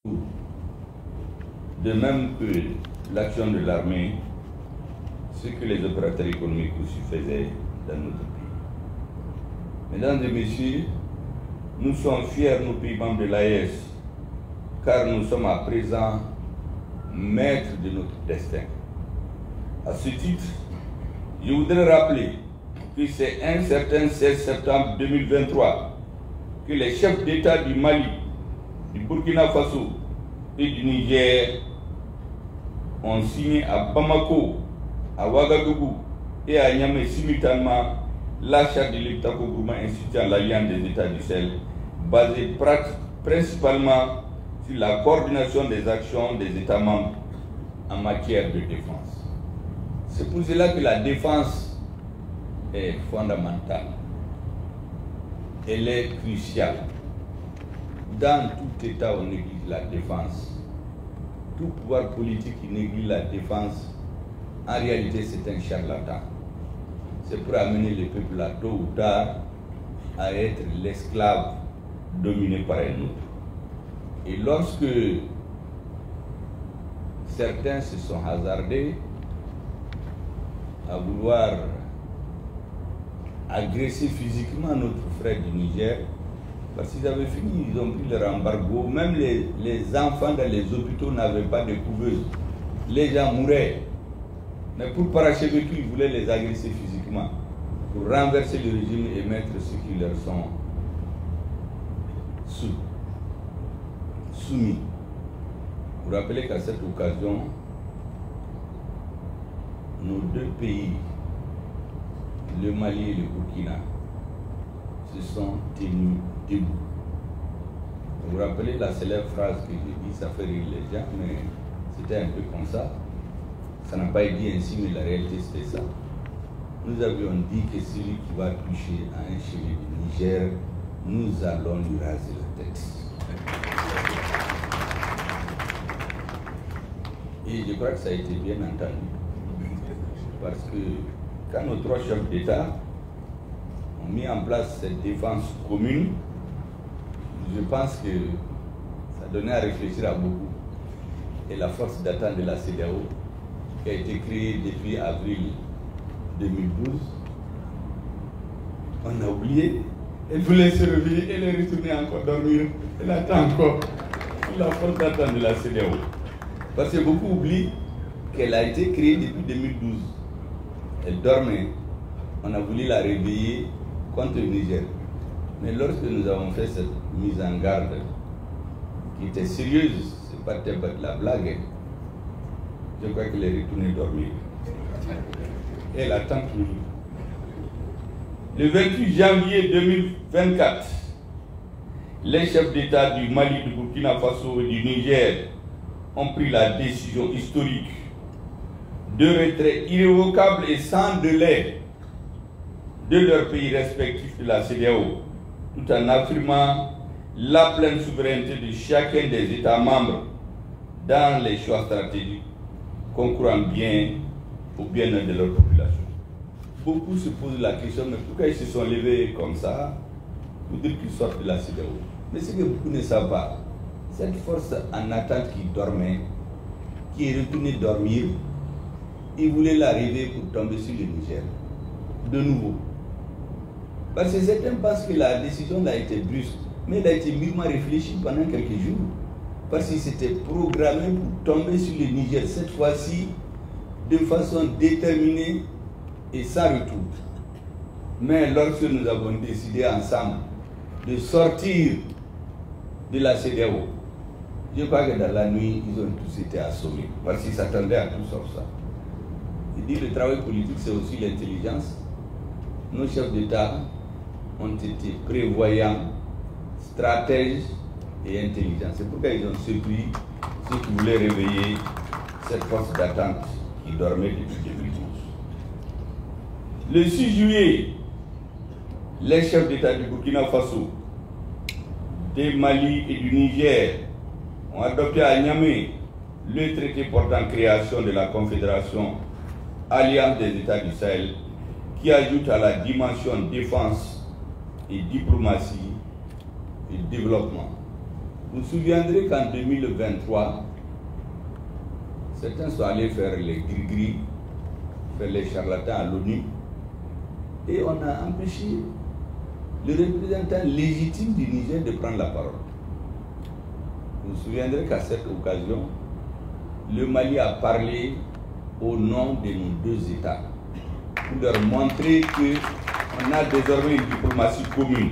De même que l'action de l'armée, ce que les opérateurs économiques aussi faisaient dans notre pays. Mesdames et messieurs, nous sommes fiers, nos pays membres de l'AES, car nous sommes à présent maîtres de notre destin. À ce titre, je voudrais rappeler que c'est un certain 16 septembre 2023 que les chefs d'État du Mali, du Burkina Faso et du Niger ont signé à Bamako, à Ouagadougou et à Niamey simultanément la charte de l'État regroupement instituant l'Alliance des États du Sahel, basée principalement sur la coordination des actions des États membres en matière de défense. C'est pour cela que la défense est fondamentale. Elle est cruciale. Dans tout État, on néglige la défense. Tout pouvoir politique qui néglige la défense, en réalité, c'est un charlatan. C'est pour amener le peuple là, tôt ou tard, à être l'esclave dominé par un autre. Et lorsque certains se sont hasardés à vouloir agresser physiquement notre frère du Niger, parce qu'ils avaient fini, ils ont pris leur embargo. Même les enfants dans les hôpitaux n'avaient pas de couveuse. Les gens mouraient. Mais pour parachever tout, ils voulaient les agresser physiquement, pour renverser le régime et mettre ceux qui leur sont soumis. Vous vous rappelez qu'à cette occasion, nos deux pays, le Mali et le Burkina, se sont tenus debout. Vous vous rappelez la célèbre phrase que j'ai dit, ça fait rire les gens, mais c'était un peu comme ça. Ça n'a pas été dit ainsi, mais la réalité c'était ça. Nous avions dit que celui qui va toucher à un cheveu du Niger, nous allons lui raser la tête. Et je crois que ça a été bien entendu. Parce que quand nos trois chefs d'État ont mis en place cette défense commune, je pense que ça donnait à réfléchir à beaucoup. Et la force d'attente de la CEDEAO, qui a été créée depuis avril 2012, on a oublié. Elle voulait se réveiller, elle est retournée encore dormir. Elle attend encore la force d'attente de la CEDEAO. Parce que beaucoup oublient qu'elle a été créée depuis 2012. Elle dormait. On a voulu la réveiller contre le Niger. Mais lorsque nous avons fait cette mise en garde, qui était sérieuse, c'est pas de la blague, je crois qu'elle est retournée dormir. Elle attend toujours. Le 28 janvier 2024, les chefs d'État du Mali, du Burkina Faso et du Niger ont pris la décision historique de retrait irrévocable et sans délai de leurs pays respectifs de la CEDEAO, tout en affirmant la pleine souveraineté de chacun des États membres dans les choix stratégiques concourant bien au bien-être de leur population. Beaucoup se posent la question, mais pourquoi ils se sont levés comme ça pour dire qu'ils sortent de la CEDEAO? Mais ce que beaucoup ne savent pas, cette force en attente qui dormait, qui est retournée dormir, ils voulaient l'arriver pour tomber sur le Niger. De nouveau. Parce que certains pensent que la décision a été brusque, mais elle a été mûrement réfléchie pendant quelques jours. Parce que c'était programmé pour tomber sur le Niger, cette fois-ci, de façon déterminée et sans retour. Mais lorsque nous avons décidé ensemble de sortir de la CEDEAO, je crois que dans la nuit, ils ont tous été assommés, parce qu'ils s'attendaient à tout sauf ça. Il dit que le travail politique, c'est aussi l'intelligence. Nos chefs d'État ont été prévoyants, stratèges et intelligents. C'est pourquoi ils ont surpris ceux qui voulaient réveiller cette force d'attente qui dormait depuis 2012. Le 6 juillet, les chefs d'État du Burkina Faso, du Mali et du Niger ont adopté à Niamey le traité portant création de la Confédération Alliance des États du Sahel, qui ajoute à la dimension défense et diplomatie et développement Vous vous souviendrez qu'en 2023, certains sont allés faire les gris-gris, faire les charlatans à l'ONU, et on a empêché le représentant légitime du Niger de prendre la parole. Vous vous souviendrez qu'à cette occasion, le Mali a parlé au nom de nos deux États, pour leur montrer qu'on a désormais une diplomatie commune.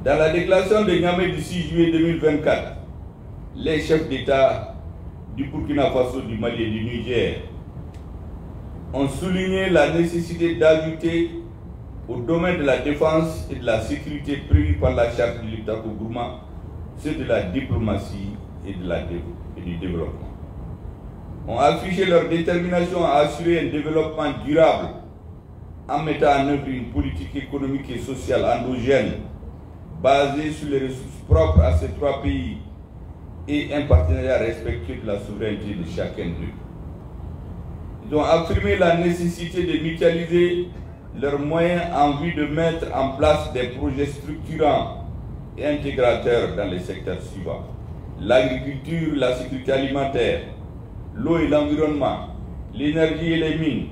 Dans la déclaration de Niamey du 6 juillet 2024, les chefs d'État du Burkina Faso, du Mali et du Niger ont souligné la nécessité d'ajouter au domaine de la défense et de la sécurité prévue par la charte de l'État-Gourma ceux de la diplomatie et du développement. Ont affiché leur détermination à assurer un développement durable en mettant en œuvre une politique économique et sociale endogène basée sur les ressources propres à ces trois pays et un partenariat respectueux de la souveraineté de chacun d'eux. Ils ont affirmé la nécessité de mutualiser leurs moyens en vue de mettre en place des projets structurants et intégrateurs dans les secteurs suivants: l'agriculture, la sécurité alimentaire, l'eau et l'environnement, l'énergie et les mines,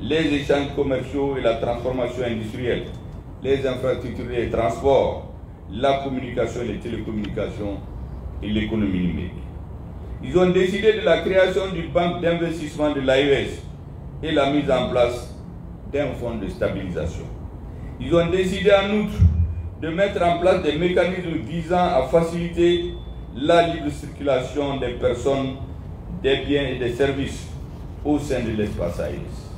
les échanges commerciaux et la transformation industrielle, les infrastructures et les transports, la communication et les télécommunications et l'économie numérique. Ils ont décidé de la création d'une banque d'investissement de l'AES et la mise en place d'un fonds de stabilisation. Ils ont décidé en outre de mettre en place des mécanismes visant à faciliter la libre circulation des personnes, des biens et des services au sein de l'espace AES.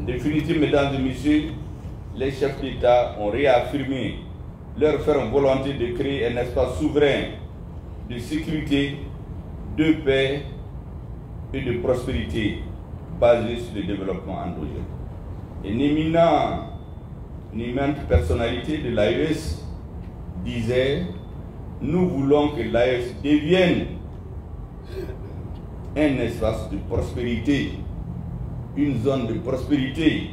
En définitive, mesdames et messieurs, les chefs d'État ont réaffirmé leur ferme volonté de créer un espace souverain de sécurité, de paix et de prospérité basé sur le développement endogène. Une éminente personnalité de l'AES disait: nous voulons que l'AES devienne un espace de prospérité, une zone de prospérité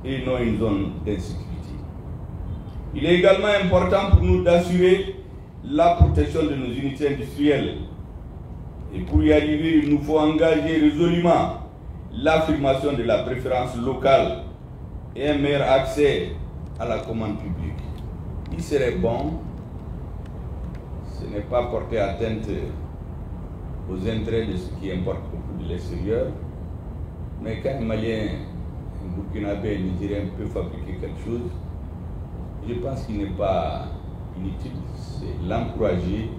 et non une zone d'insécurité. Il est également important pour nous d'assurer la protection de nos unités industrielles. Et pour y arriver, il nous faut engager résolument l'affirmation de la préférence locale et un meilleur accès à la commande publique. Il serait bon, ce n'est pas porter atteinte aux intérêts de ceux qui importent beaucoup de l'extérieur, mais quand un Malien, un Burkinabé, un Nigérien peut fabriquer quelque chose, je pense qu'il n'est pas inutile, c'est l'encourager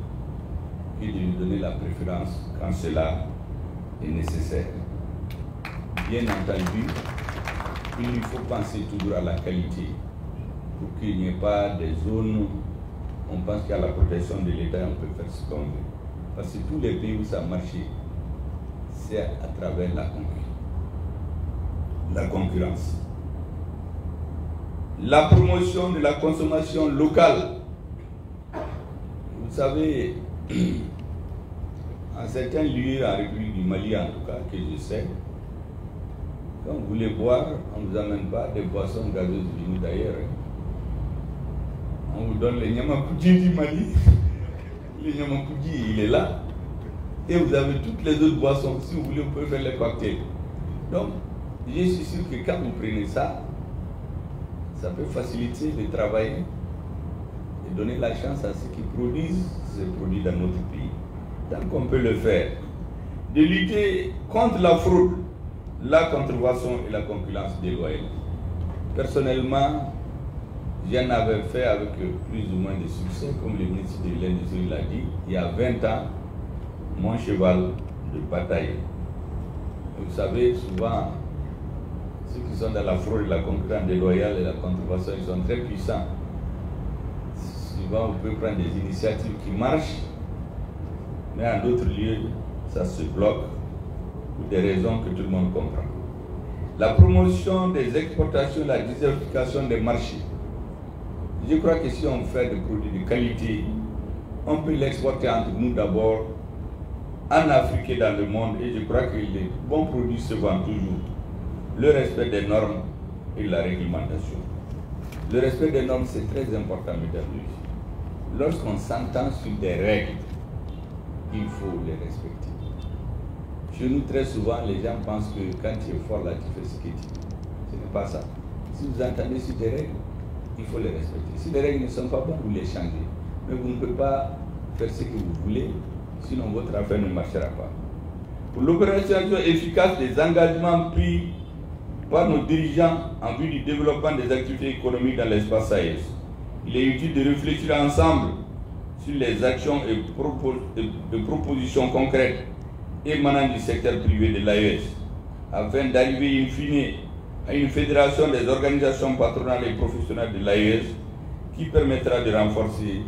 et de lui donner la préférence quand cela est nécessaire. Bien entendu, il lui faut penser toujours à la qualité pour qu'il n'y ait pas des zones où on pense qu'à la protection de l'État on peut faire ce qu'on veut. Parce que tous les pays où ça marche, c'est à travers la concurrence. La promotion de la consommation locale. Vous savez, en certains lieux en République du Mali, en tout cas, que je sais, quand vous voulez boire, on ne vous amène pas des boissons gazeuses venues d'ailleurs. On vous donne le Nyamakoudji du Mali. Le Nyamakoudji, il est là. Et vous avez toutes les autres boissons. Si vous voulez, vous pouvez faire les cocktails. Donc, je suis sûr que quand vous prenez ça, ça peut faciliter le travail et donner la chance à ceux qui produisent ces produits dans notre pays. Tant qu'on peut le faire, de lutter contre la fraude, la contrefaçon et la concurrence déloyale. Personnellement, j'en avais fait avec plus ou moins de succès, comme le ministre de l'Industrie l'a dit, il y a 20 ans, mon cheval de bataille. Vous savez, souvent, ceux qui sont dans la fraude, la concurrence déloyale et la contrefaçon, ils sont très puissants. Souvent, vous pouvez prendre des initiatives qui marchent, mais en d'autres lieux, ça se bloque pour des raisons que tout le monde comprend. La promotion des exportations, la diversification des marchés. Je crois que si on fait des produits de qualité, on peut l'exporter entre nous d'abord, en Afrique et dans le monde, et je crois que les bons produits se vendent toujours. Le respect des normes et la réglementation. Le respect des normes, c'est très important, mesdames et messieurs. lorsqu'on s'entend sur des règles, il faut les respecter. Chez nous, très souvent, les gens pensent que quand tu es fort là, tu fais ce que tu veux. Ce n'est pas ça. Si vous entendez sur des règles, il faut les respecter. Si les règles ne sont pas bonnes, vous les changez. Mais vous ne pouvez pas faire ce que vous voulez, sinon votre affaire ne marchera pas. Pour l'opérationnalisation efficace des engagements pris par nos dirigeants en vue du développement des activités économiques dans l'espace Sahel, il est utile de réfléchir ensemble sur les actions et propositions concrètes émanant du secteur privé de l'AES, afin d'arriver in fine à une fédération des organisations patronales et professionnelles de l'AES qui permettra de renforcer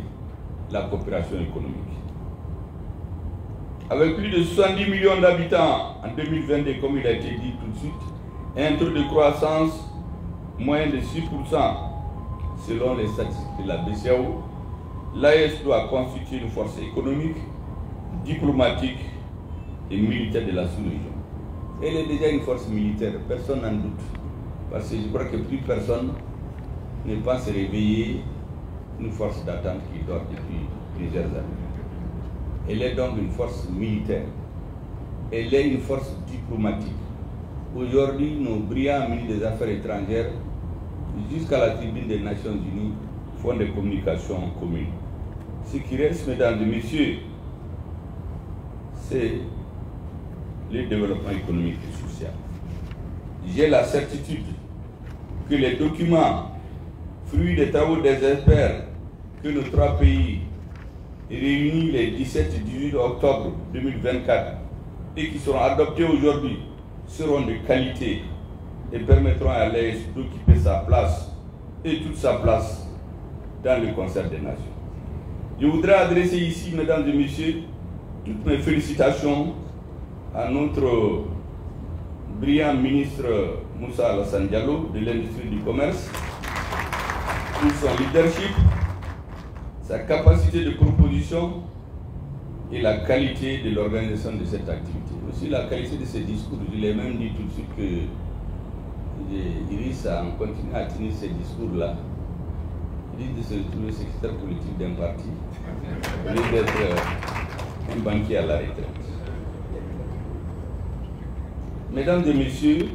la coopération économique. Avec plus de 70 millions d'habitants en 2022, comme il a été dit tout de suite, et un taux de croissance moyen de 6% selon les statistiques de la BCEAO, l'AES doit constituer une force économique, diplomatique et militaire de la sous-région. Elle est déjà une force militaire, personne n'en doute. Parce que je crois que plus personne ne pense réveiller une force d'attente qui dort depuis plusieurs années. Elle est donc une force militaire. Elle est une force diplomatique. Aujourd'hui, nos brillants ministres des Affaires étrangères, jusqu'à la tribune des Nations Unies, font des communications communes. Ce qui reste, mesdames et messieurs, c'est le développement économique et social. J'ai la certitude que les documents, fruits des travaux des experts que nos trois pays réunis les 17 et 18 octobre 2024 et qui seront adoptés aujourd'hui seront de qualité et permettront à l'AES d'occuper sa place et toute sa place dans le concert des nations. Je voudrais adresser ici, mesdames et messieurs, toutes mes félicitations à notre brillant ministre Moussa Alassane Diallo de l'industrie du commerce pour son leadership, sa capacité de proposition et la qualité de l'organisation de cette activité. Aussi la qualité de ses discours. Je l'ai même dit tout de suite que Iris a continué à tenir ces discours-là. Il dit de se retrouver secrétaire politique d'un parti, au lieu d'être un banquier à la retraite. Mesdames et messieurs,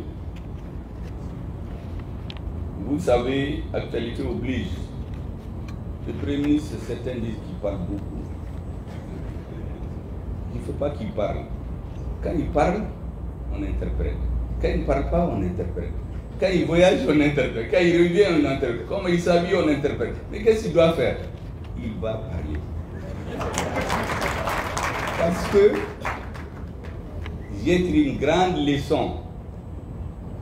vous savez, actualité oblige. Le Premier ministre, certains disent qu'il parle beaucoup. Il ne faut pas qu'il parle. Quand il parle, on interprète. Quand il ne parle pas, on interprète. Quand il voyage, on interprète. Quand il revient, on interprète. Comme il s'habille, on interprète. Mais qu'est-ce qu'il doit faire? Il va parler. Parce que j'ai tiré une grande leçon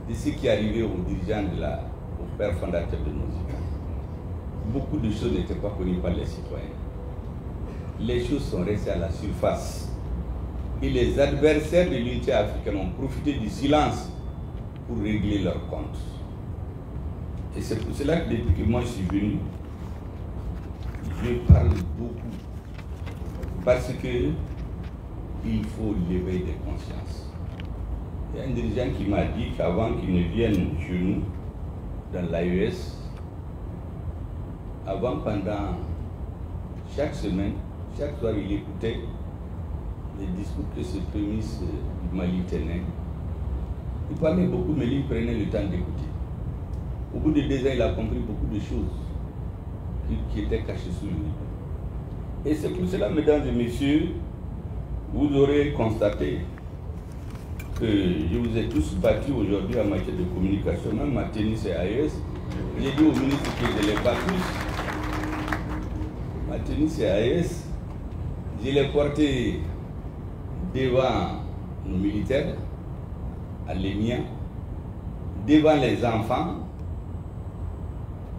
de ce qui est arrivé aux dirigeants au père fondateur de nos États. Beaucoup de choses n'étaient pas connues par les citoyens. Les choses sont restées à la surface. Et les adversaires de l'unité africaine ont profité du silence pour régler leurs comptes. Et c'est pour cela que depuis que moi je suis venu, je parle beaucoup. Parce que il faut l'éveil des consciences. Il y a un dirigeant qui m'a dit qu'avant qu'il ne vienne chez nous, dans l'AES, avant, pendant chaque semaine, chaque soir, il écoutait les discours que ce Premier ministre du Mali tenait. Il parlait beaucoup, mais lui prenait le temps d'écouter. Au bout de 2 ans, il a compris beaucoup de choses qui étaient cachées sous lui. Et c'est pour cela, mesdames et messieurs, vous aurez constaté que je vous ai tous battus aujourd'hui en matière de communication, même ma tennis et AES. J'ai dit au ministre que je les bats tous. Ma tennis et AES, je l'ai porté devant nos militaires, à l'EMIA, devant les enfants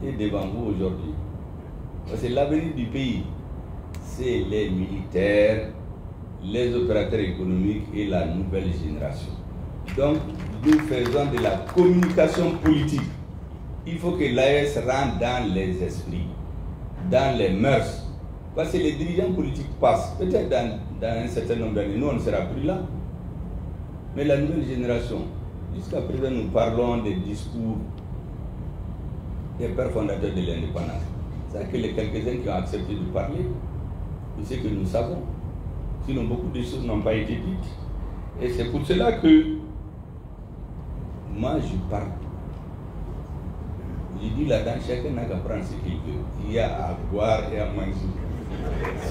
et devant vous aujourd'hui. Parce que l'avenir du pays, c'est les militaires, les opérateurs économiques et la nouvelle génération. Donc, nous faisons de la communication politique. Il faut que l'AES rentre dans les esprits, dans les mœurs. Parce que les dirigeants politiques passent. Peut-être dans un certain nombre d'années, nous on ne sera plus là. Mais la nouvelle génération, jusqu'à présent nous parlons des discours des pères fondateurs de l'indépendance. C'est que les quelques-uns qui ont accepté de parler, c'est ce que nous savons. Sinon, beaucoup de choses n'ont pas été dites. Et c'est pour cela que moi, je parle. Je dis là-dedans, chacun n'a qu'à prendre ce qu'il veut. Il y a à boire et à manger.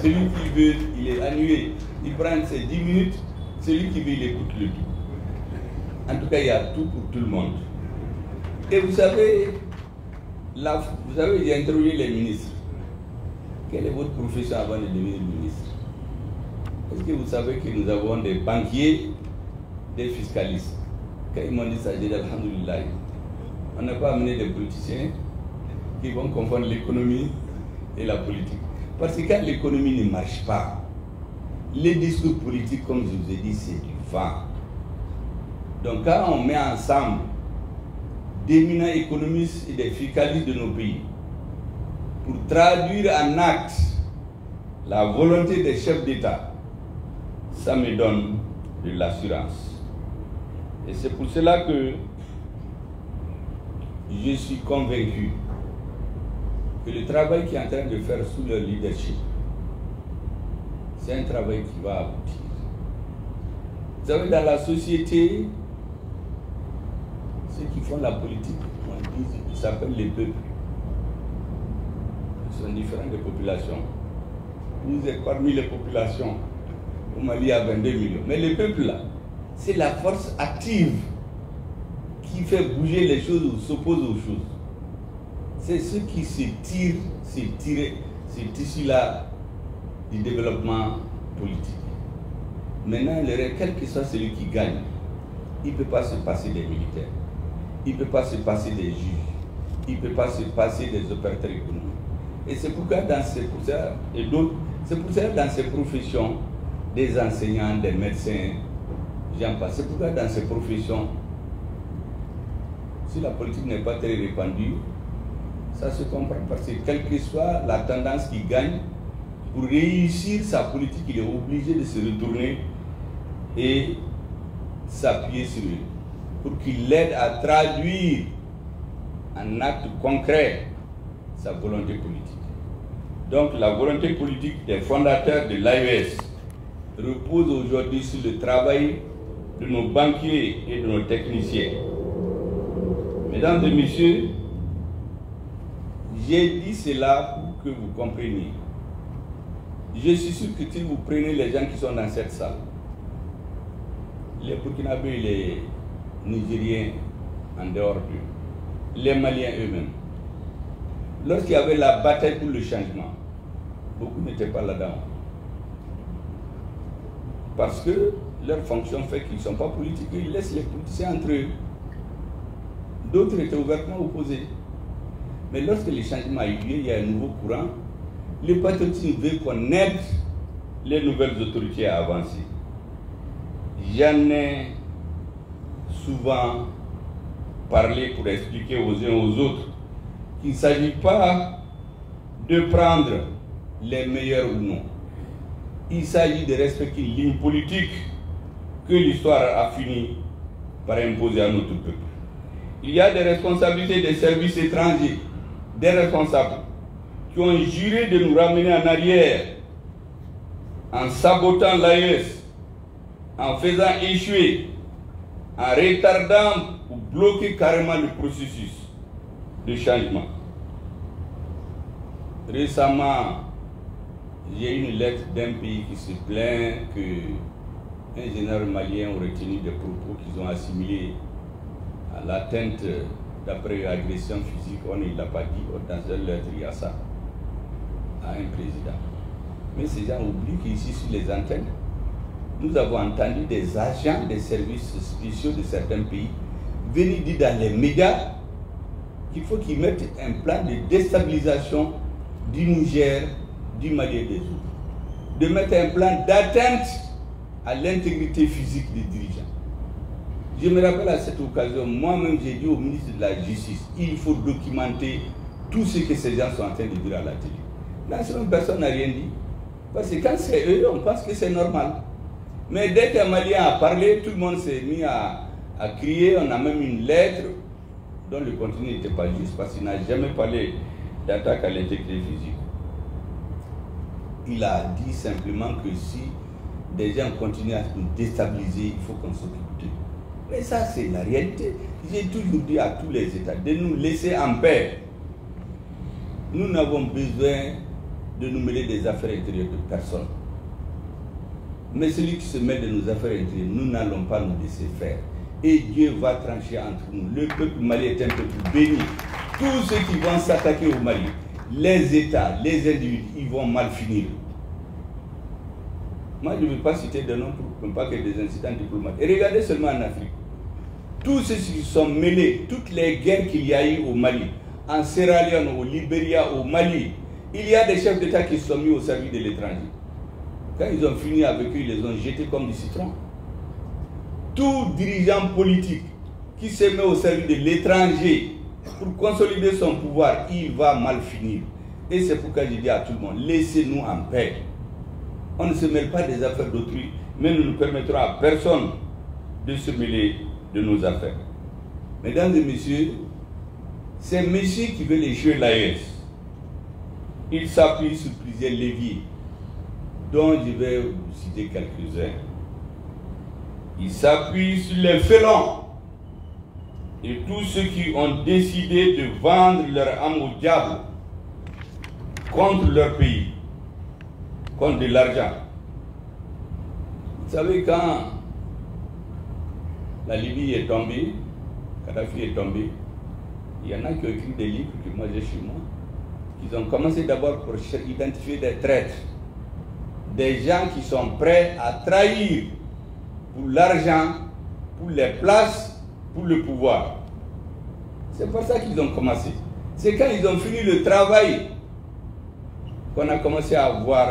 Celui qui veut, il est annulé. Il prend ses 10 minutes. Celui qui veut, il écoute le tout. En tout cas, il y a tout pour tout le monde. Et vous savez, j'ai interrogé les ministres. Quelle est votre profession avant de devenir ministre? Est-ce que vous savez que nous avons des banquiers, des fiscalistes? Quand ils m'ont dit ça, j'ai dit alhamdoulilah. On n'a pas amené des politiciens qui vont confondre l'économie et la politique. Parce que quand l'économie ne marche pas, les discours politiques, comme je vous ai dit, c'est du vent. Donc quand on met ensemble d'éminents économistes et des fiscalistes de nos pays pour traduire en acte la volonté des chefs d'État, ça me donne de l'assurance. Et c'est pour cela que je suis convaincu que le travail qui est en train de faire sous leur leadership, c'est un travail qui va aboutir. Vous savez, dans la société, ceux qui font la politique, ils s'appellent les peuples. Ils sont différents des populations. Vous êtes parmi les populations. Au Mali, il y a 22 millions. Mais les peuples, là, c'est la force active qui fait bouger les choses ou s'oppose aux choses. C'est ceux qui se tirent, ce tissu-là du développement politique. Maintenant, quel que soit celui qui gagne, il ne peut pas se passer des militaires, il ne peut pas se passer des juges, il ne peut pas se passer des opérateurs économiques. Et c'est pourquoi dans ces dans ces professions, des enseignants, des médecins, j'en passe. C'est pourquoi dans ces professions, si la politique n'est pas très répandue, ça se comprend parce que quelle que soit la tendance qui gagne, pour réussir sa politique, il est obligé de se retourner et s'appuyer sur lui pour qu'il l'aide à traduire en acte concret sa volonté politique. Donc la volonté politique des fondateurs de l'AES repose aujourd'hui sur le travail de nos banquiers et de nos techniciens. Mesdames et messieurs, j'ai dit cela pour que vous compreniez. Je suis sûr que si vous prenez les gens qui sont dans cette salle, les Burkinabés et les Nigériens en dehors d'eux, les Maliens eux-mêmes, lorsqu'il y avait la bataille pour le changement, beaucoup n'étaient pas là-dedans. Parce que leur fonction fait qu'ils ne sont pas politiques, ils laissent les politiciens entre eux. D'autres étaient ouvertement opposés. Mais lorsque le changement a eu lieu, il y a un nouveau courant. Le patriotisme veut qu'on aide les nouvelles autorités à avancer. J'en ai souvent parlé pour expliquer aux uns aux autres qu'il ne s'agit pas de prendre les meilleurs ou non. Il s'agit de respecter une ligne politique que l'histoire a fini par imposer à notre peuple. Il y a des responsabilités des services étrangers, des responsables qui ont juré de nous ramener en arrière en sabotant l'AES, en faisant échouer, en retardant ou bloquer carrément le processus de changement. Récemment, j'ai eu une lettre d'un pays qui se plaint qu'un général malien aurait tenu des propos qu'ils ont assimilés à l'atteinte d'après agression physique, on ne l'a pas dit, dans une lettre il y a ça, à un président. Mais ces gens oublient qu'ici sur les antennes, nous avons entendu des agents des services spéciaux de certains pays venir dire dans les médias qu'il faut qu'ils mettent un plan de déstabilisation du Niger, du Mali et des autres. De mettre un plan d'atteinte à l'intégrité physique des dirigeants. Je me rappelle à cette occasion, moi-même j'ai dit au ministre de la Justice, il faut documenter tout ce que ces gens sont en train de dire à la télé. Là, sinon personne n'a rien dit. Parce que quand c'est eux, on pense que c'est normal. Mais dès qu'un Malien a parlé, tout le monde s'est mis à crier. On a même une lettre dont le contenu n'était pas juste parce qu'il n'a jamais parlé d'attaque à l'intégrité physique. Il a dit simplement que si des gens continuent à nous déstabiliser, il faut qu'on s'occupe d'eux. Mais ça, c'est la réalité. J'ai toujours dit à tous les États de nous laisser en paix. Nous n'avons besoin de nous mêler des affaires intérieures de personne. Mais celui qui se mêle de nos affaires intérieures, nous n'allons pas nous laisser faire. Et Dieu va trancher entre nous. Le peuple malien est un peuple béni. Tous ceux qui vont s'attaquer au Mali, les États, les individus, ils vont mal finir. Moi, je ne veux pas citer de noms pour ne pas qu'il y ait des incidents diplomatiques. Et regardez seulement en Afrique. Tous ceux qui sont mêlés, toutes les guerres qu'il y a eu au Mali, en Sierra Leone, au Libéria, au Mali, il y a des chefs d'État qui sont mis au service de l'étranger. Quand ils ont fini avec eux, ils les ont jetés comme du citron. Tout dirigeant politique qui se met au service de l'étranger pour consolider son pouvoir, il va mal finir. Et c'est pourquoi je dis à tout le monde, laissez-nous en paix. On ne se mêle pas des affaires d'autrui, mais nous ne permettrons à personne de se mêler de nos affaires. Mesdames et messieurs, ces messieurs qui veulent échouer l'AES, ils s'appuient sur plusieurs leviers, dont je vais vous citer quelques-uns. Ils s'appuient sur les félons et tous ceux qui ont décidé de vendre leur âme au diable contre leur pays, contre de l'argent. Vous savez, quand la Libye est tombée, Kadhafi est tombé, il y en a qui ont écrit des livres que moi j'ai chez moi. Ils ont commencé d'abord pour identifier des traîtres, des gens qui sont prêts à trahir pour l'argent, pour les places, pour le pouvoir. C'est pour ça qu'ils ont commencé. C'est quand ils ont fini le travail qu'on a commencé à voir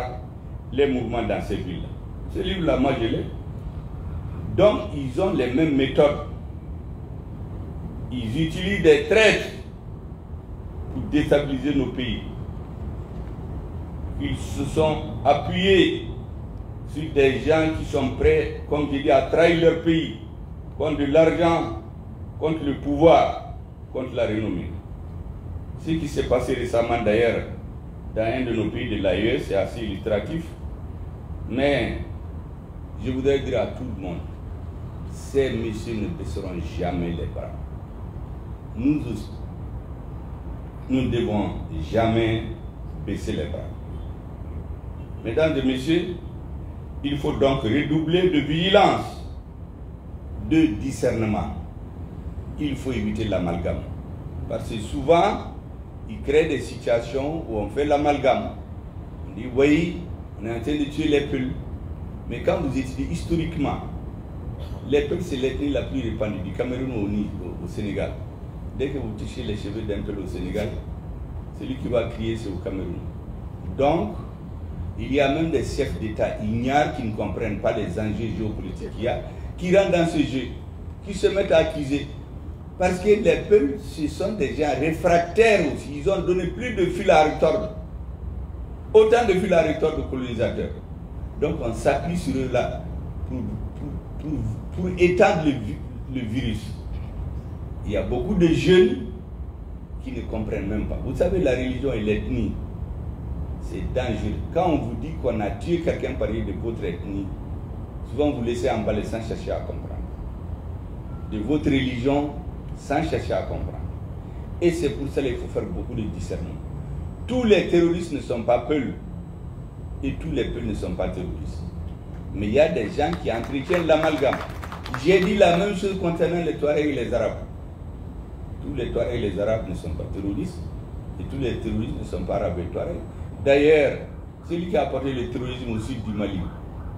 les mouvements dans ces villes-là. Ce livre-là, moi je l'ai. Donc, ils ont les mêmes méthodes. Ils utilisent des traîtres pour déstabiliser nos pays. Ils se sont appuyés sur des gens qui sont prêts, comme je dis, à trahir leur pays, contre de l'argent, contre le pouvoir, contre la renommée. Ce qui s'est passé récemment d'ailleurs dans un de nos pays de l'AES, c'est assez illustratif. Mais je voudrais dire à tout le monde, ces messieurs ne baisseront jamais les bras. Nous aussi, nous ne devons jamais baisser les bras. Mesdames et messieurs, il faut donc redoubler de vigilance, de discernement. Il faut éviter l'amalgame. Parce que souvent, ils créent des situations où on fait l'amalgame. On dit, oui, on est en train de tuer les Peuls. Mais quand vous étudiez historiquement, les Peuls, c'est l'ethnie la plus répandue du Cameroun au Sénégal. Dès que vous touchez les cheveux d'un Peul au Sénégal, celui qui va crier, c'est au Cameroun. Donc, il y a même des chefs d'État ignares qui ne comprennent pas les enjeux géopolitiques qu'il y a, qui rentrent dans ce jeu, qui se mettent à accuser. Parce que les Peuls, ce sont des gens réfractaires aussi. Ils ont donné plus de fil à retordre. Autant de fil à retordre aux colonisateurs. Donc on s'appuie sur eux là pour étendre le virus. Il y a beaucoup de jeunes qui ne comprennent même pas. Vous savez, la religion et l'ethnie, c'est dangereux. Quand on vous dit qu'on a tué quelqu'un par de votre ethnie, souvent vous laissez emballer sans chercher à comprendre. De votre religion, sans chercher à comprendre. Et c'est pour ça qu'il faut faire beaucoup de discernement. Tous les terroristes ne sont pas Peuls. Et tous les Peuls ne sont pas terroristes. Mais il y a des gens qui entretiennent l'amalgame. J'ai dit la même chose concernant les Touaregs et les Arabes. Tous les Touaregs et les Arabes ne sont pas terroristes. Et tous les terroristes ne sont pas Arabes et Touaregs. D'ailleurs, celui qui a apporté le terrorisme au sud du Mali,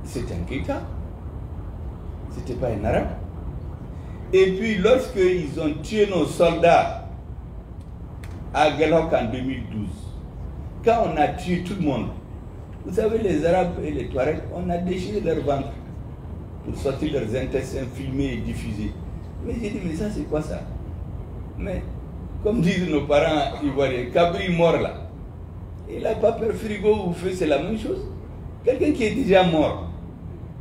c'est un Keïta. Ce n'était pas un Arabe. Et puis, lorsqu'ils ont tué nos soldats à Guelhok en 2012, quand on a tué tout le monde, vous savez, les Arabes et les Touaregs, on a déchiré leur ventre pour sortir leurs intestins filmés et diffusés. Mais j'ai dit, mais ça, c'est quoi ça? Mais, comme disent nos parents ivoiriens, Cabri mort là, il n'a pas peur frigo ou feu, c'est la même chose. Quelqu'un qui est déjà mort,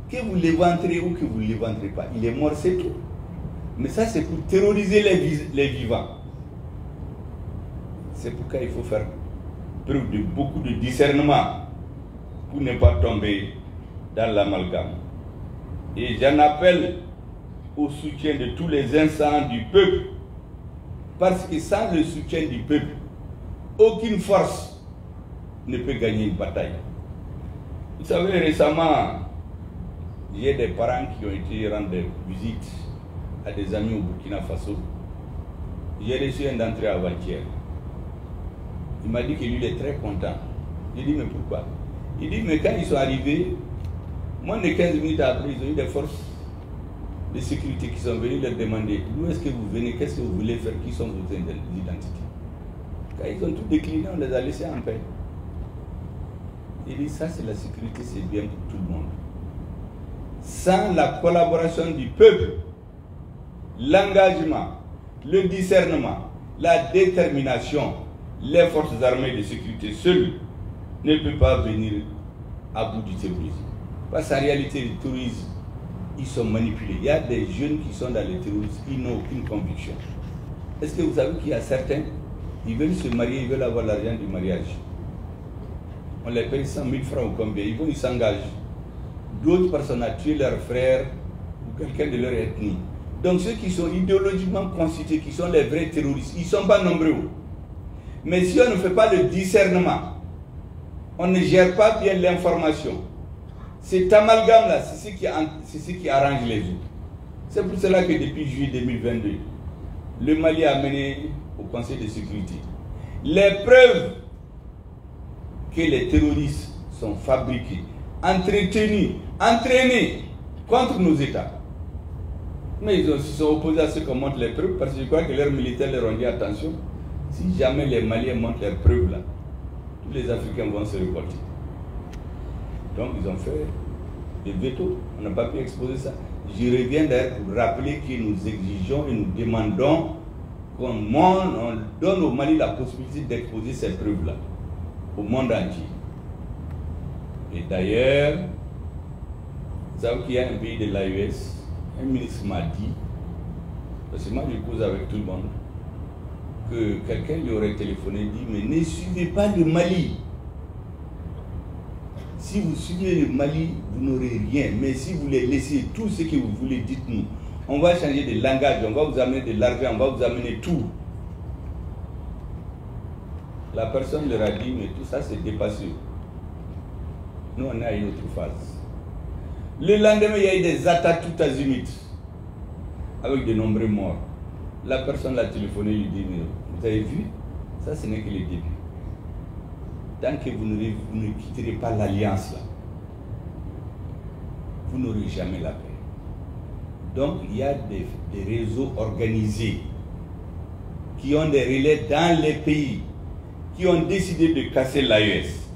que vous l'éventrez ou que vous ne l'éventrez pas, il est mort, c'est tout. Mais ça, c'est pour terroriser les vivants. C'est pourquoi il faut faire preuve de beaucoup de discernement pour ne pas tomber dans l'amalgame. Et j'en appelle au soutien de tous les instants du peuple, parce que sans le soutien du peuple, aucune force ne peut gagner une bataille. Vous savez, récemment, il y a des parents qui ont été rendre visite à des amis au Burkina Faso. J'ai reçu un d'entre eux avant-hier. Il m'a dit qu'il est très content. J'ai dit, mais pourquoi? Il dit, mais quand ils sont arrivés, moins de 15 minutes après, ils ont eu des forces de sécurité qui sont venus leur demander d'où est-ce que vous venez, qu'est-ce que vous voulez faire, qui sont vos identités. Quand ils ont tout décliné, on les a laissés en paix. Il dit, ça c'est la sécurité, c'est bien pour tout le monde. Sans la collaboration du peuple, l'engagement, le discernement, la détermination, les forces armées de sécurité seules ne peuvent pas venir à bout du terrorisme. Parce qu'en réalité, les terroristes, ils sont manipulés. Il y a des jeunes qui sont dans les terroristes qui n'ont aucune conviction. Est-ce que vous savez qu'il y a certains, ils veulent se marier, ils veulent avoir l'argent du mariage. On les paye 100 000 francs ou combien, ils s'engagent. D'autres personnes ont tué leur frère ou quelqu'un de leur ethnie. Donc ceux qui sont idéologiquement constitués, qui sont les vrais terroristes, ils ne sont pas nombreux. Mais si on ne fait pas le discernement, on ne gère pas bien l'information, cet amalgame-là, c'est ce qui arrange les autres. C'est pour cela que depuis juillet 2022, le Mali a mené au Conseil de sécurité les preuves que les terroristes sont fabriqués, entretenus, entraînés contre nos États. Mais ils se sont opposés à ce qu'on montre les preuves, parce que je crois que leurs militaires leur ont dit attention, si jamais les Maliens montrent leurs preuves là, tous les Africains vont se révolter. Donc ils ont fait des vétos, on n'a pas pu exposer ça. Je reviens d'ailleurs pour rappeler que nous exigeons et nous demandons qu'on donne au Mali la possibilité d'exposer ces preuves-là au monde entier. Et d'ailleurs, vous savez qu'il y a un pays de l'AES, un ministre m'a dit, parce que moi je cause avec tout le monde, que quelqu'un lui aurait téléphoné et dit, mais ne suivez pas le Mali. Si vous suivez le Mali, vous n'aurez rien. Mais si vous les laissez tout ce que vous voulez, dites-nous. On va changer de langage, on va vous amener de l'argent, on va vous amener tout. La personne leur a dit, mais tout ça c'est dépassé. Nous on est à une autre phase. Le lendemain, il y a eu des attaques tout azimut, avec de nombreux morts. La personne l'a téléphoné, lui dit, mais vous avez vu, ça ce n'est que le début. Tant que vous ne quitterez pas l'alliance là, vous n'aurez jamais la paix. Donc il y a des réseaux organisés qui ont des relais dans les pays, qui ont décidé de casser l'AES.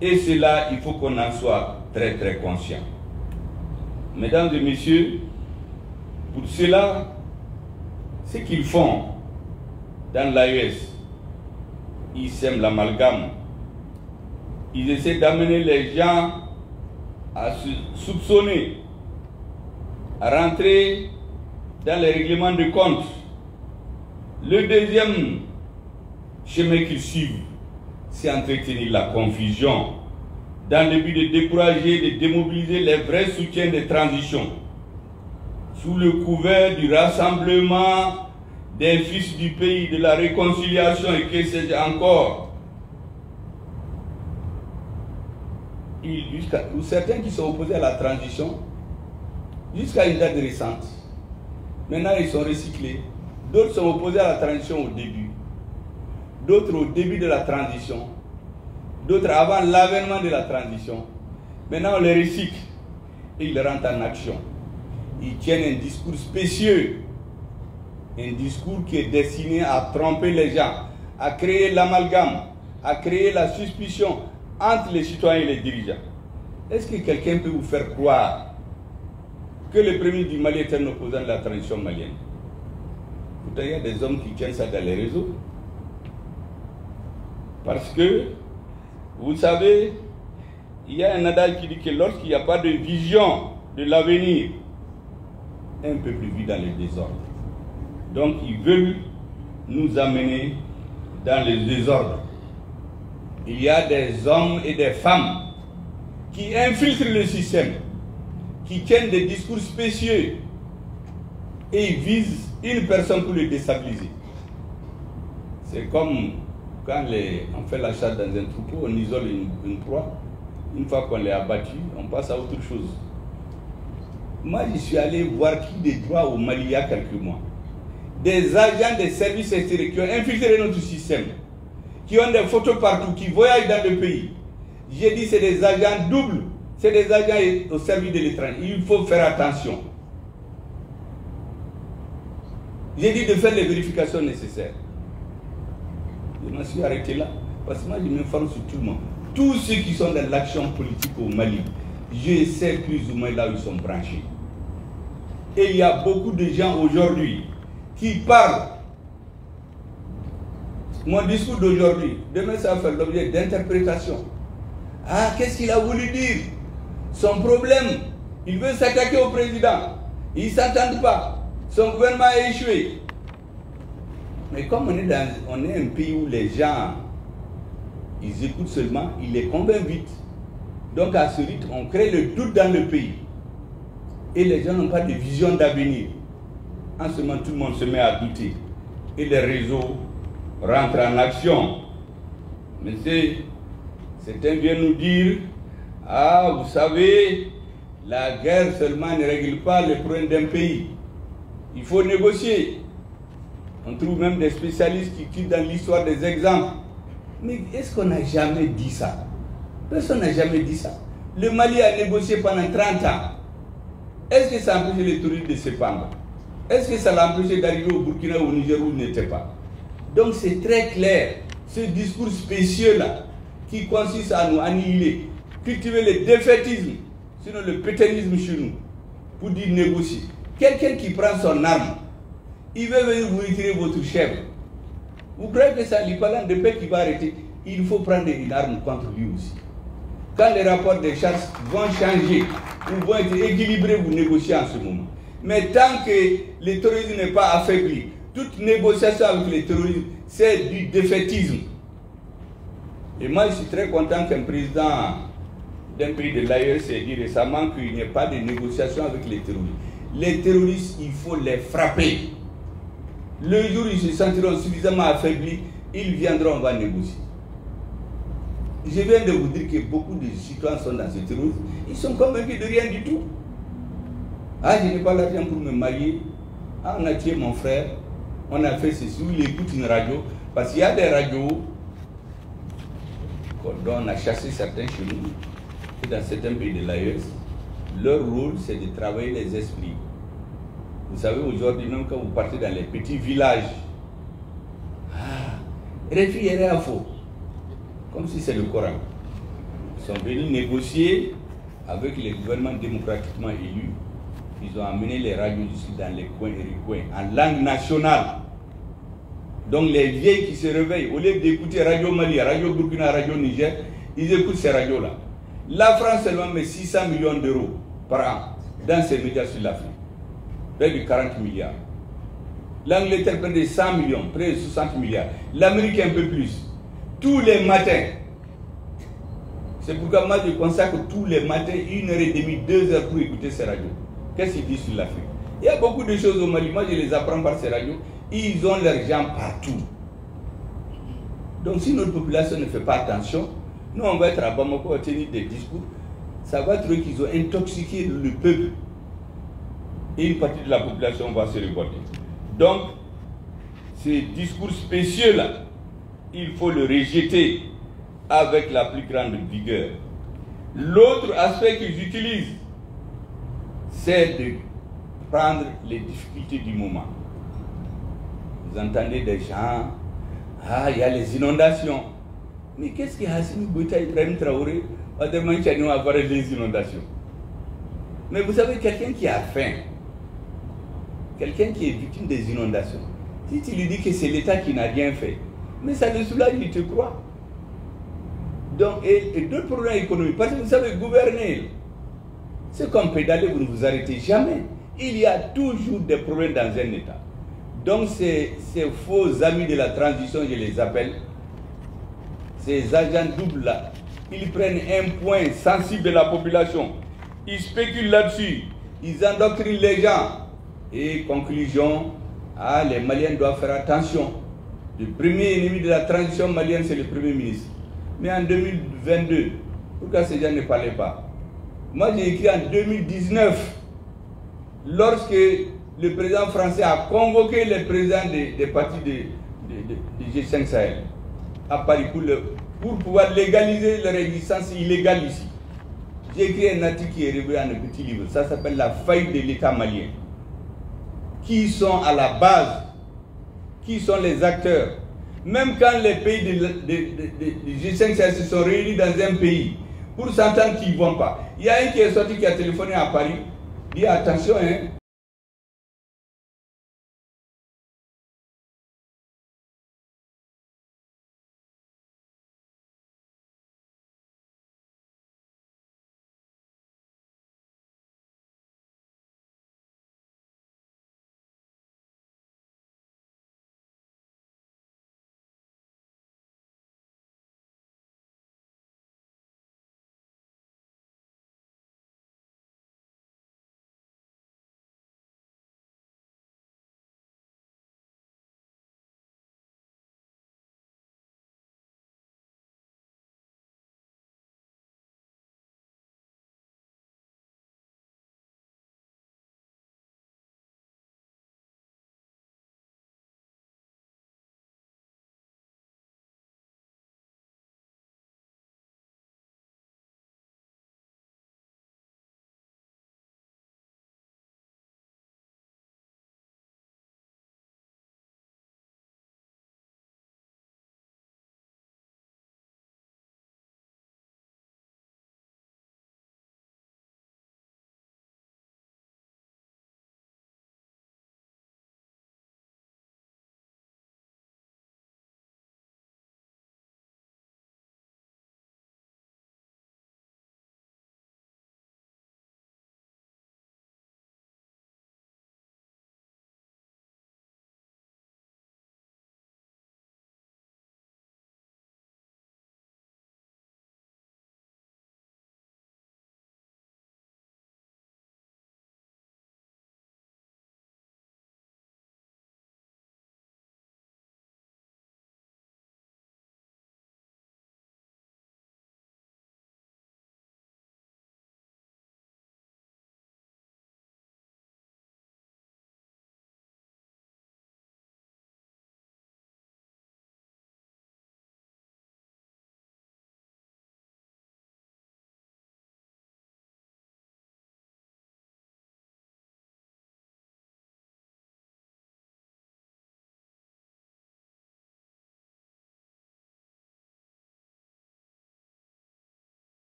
Et cela, il faut qu'on en soit très très conscient. Mesdames et messieurs, pour cela, ce qu'ils font dans l'AES, ils sèment l'amalgame. Ils essaient d'amener les gens à se soupçonner, à rentrer dans les règlements de compte. Le deuxième chemin qu'ils suivent, c'est entretenir la confusion dans le but de décourager, de démobiliser les vrais soutiens de transition sous le couvert du rassemblement des fils du pays, de la réconciliation et que sais-je encore. Ou certains qui sont opposés à la transition jusqu'à une date récente. Maintenant, ils sont recyclés. D'autres sont opposés à la transition au début. D'autres au début de la transition. D'autres avant l'avènement de la transition. Maintenant, on les recycle et ils rentrent en action. Ils tiennent un discours spécieux. Un discours qui est destiné à tromper les gens, à créer l'amalgame, à créer la suspicion entre les citoyens et les dirigeants. Est-ce que quelqu'un peut vous faire croire que le premier du Mali est un opposant de la transition malienne? Pourtant, il y a des hommes qui tiennent ça dans les réseaux. Parce que, vous savez, il y a un adage qui dit que lorsqu'il n'y a pas de vision de l'avenir, un peuple vit dans le désordre. Donc, ils veulent nous amener dans le désordre. il y a des hommes et des femmes qui infiltrent le système, qui tiennent des discours spécieux et ils visent une personne pour le déstabiliser. C'est comme quand on fait la chasse dans un troupeau, on isole une proie. Une fois qu'on l'a abattu, on passe à autre chose. Moi, je suis allé voir qui des droits au Mali il y a quelques mois. Des agents des services extérieurs qui ont infiltré notre système, qui ont des photos partout, qui voyagent dans le pays. J'ai dit c'est des agents doubles, c'est des agents au service de l'étranger. Il faut faire attention. J'ai dit de faire les vérifications nécessaires. Je me suis arrêté là, parce que moi je m'informe sur tout le monde. Tous ceux qui sont dans l'action politique au Mali, je sais plus ou moins là où ils sont branchés. Et il y a beaucoup de gens aujourd'hui qui parlent. Mon discours d'aujourd'hui, demain ça va faire l'objet d'interprétation. Ah, qu'est-ce qu'il a voulu dire? Son problème, il veut s'attaquer au président. Ils ne s'entendent pas. Son gouvernement a échoué. Mais comme on est un pays où les gens, ils écoutent seulement, ils les convainquent vite. Donc à ce rythme, on crée le doute dans le pays. Et les gens n'ont pas de vision d'avenir. En ce moment, tout le monde se met à douter. Et les réseaux rentrent en action. Mais certains viennent nous dire, ah, vous savez, la guerre seulement ne règle pas les problèmes d'un pays. Il faut négocier. On trouve même des spécialistes qui quittent dans l'histoire des exemples. Mais est-ce qu'on n'a jamais dit ça? Personne n'a jamais dit ça. Le Mali a négocié pendant 30 ans. Est-ce que ça a empêché les touristes de se pendre? Est-ce que ça l'a empêché d'arriver au Burkina ou au Niger où il n'était pas? Donc c'est très clair. Ce discours spécieux-là, qui consiste à nous annihiler, cultiver le défaitisme, sinon le pétainisme chez nous, pour dire négocier. Quelqu'un qui prend son arme, il veut venir vous retirer votre chèvre. Vous croyez que c'est l'Ipalan de paix qui va arrêter? Il faut prendre une arme contre lui aussi. Quand les rapports des chasses vont changer, ou vont être équilibrés, vous négociez en ce moment. Mais tant que le terrorisme n'est pas affaibli, toute négociation avec les terroristes, c'est du défaitisme. Et moi, je suis très content qu'un président d'un pays de l'AES ait dit récemment qu'il n'y ait pas de négociation avec les terroristes. Les terroristes, il faut les frapper. Le jour où ils se sentiront suffisamment affaiblis, ils viendront, on va négocier. Je viens de vous dire que beaucoup de citoyens sont dans ce terrorisme. Ils sont convaincus de rien du tout. Ah, je n'ai pas l'argent pour me marier. Ah, on a tué mon frère. On a fait ceci. Ou il écoute une radio. Parce qu'il y a des radios dont on a chassé certains chez nous. Et dans certains pays de l'AES, leur rôle, c'est de travailler les esprits. Vous savez, aujourd'hui, même quand vous partez dans les petits villages, réfléchissez à faux. Comme si c'est le Coran. Ils sont venus négocier avec les gouvernements démocratiquement élus. Ils ont amené les radios ici dans les coins et recoins, en langue nationale. Donc les vieilles qui se réveillent, au lieu d'écouter Radio Mali, Radio Burkina, Radio Niger, ils écoutent ces radios-là. La France seulement met 600 millions d'euros par an dans ses médias sur l'Afrique. Près de 40 milliards. L'Angleterre près de 100 millions, près de 60 milliards. L'Amérique un peu plus. Tous les matins. C'est pourquoi moi je consacre tous les matins 1h30, 2h pour écouter ces radios. Qu'est-ce qu'ils disent sur l'Afrique? Il y a beaucoup de choses au Mali. Moi je les apprends par ces radios. Ils ont leurs gens partout. Donc si notre population ne fait pas attention, nous on va être à Bamako à tenir des discours. Ça va être qu'ils ont intoxiqué le peuple. Et une partie de la population va se révolter. Donc, ces discours spécieux-là, il faut le rejeter avec la plus grande vigueur. L'autre aspect qu'ils utilisent, c'est de prendre les difficultés du moment. Vous entendez des gens, ah, il y a les inondations. Mais qu'est-ce que Hassimi Goïta et Ibrahim Traoré ont demandé à nous avoir des inondations? Mais vous savez, quelqu'un qui a faim, quelqu'un qui est victime des inondations, si tu lui dis que c'est l'État qui n'a rien fait, mais ça le soulage, il te croit. Donc, et d'autres problèmes économiques, parce que vous savez, gouverner, c'est comme pédaler, vous ne vous arrêtez jamais. Il y a toujours des problèmes dans un État. Donc, ces faux amis de la transition, je les appelle, ces agents doubles-là, ils prennent un point sensible de la population, ils spéculent là-dessus, ils endoctrinent les gens. Et conclusion, les Maliens doivent faire attention. Le premier ennemi de la transition malienne, c'est le Premier ministre. Mais en 2022, pourquoi ces gens ne parlaient pas? Moi, j'ai écrit en 2019, lorsque le président français a convoqué les présidents des partis de G5 Sahel à Paris pour pouvoir légaliser leur existence illégale ici. J'ai écrit un article qui est révélé en un petit livre. Ça s'appelle La faillite de l'État malien. Qui sont à la base? Qui sont les acteurs? Même quand les pays de G5 Sahel se sont réunis dans un pays, pour s'entendre qu'ils ne vont pas. Il y a un qui est sorti, qui a téléphoné à Paris, dit attention, hein,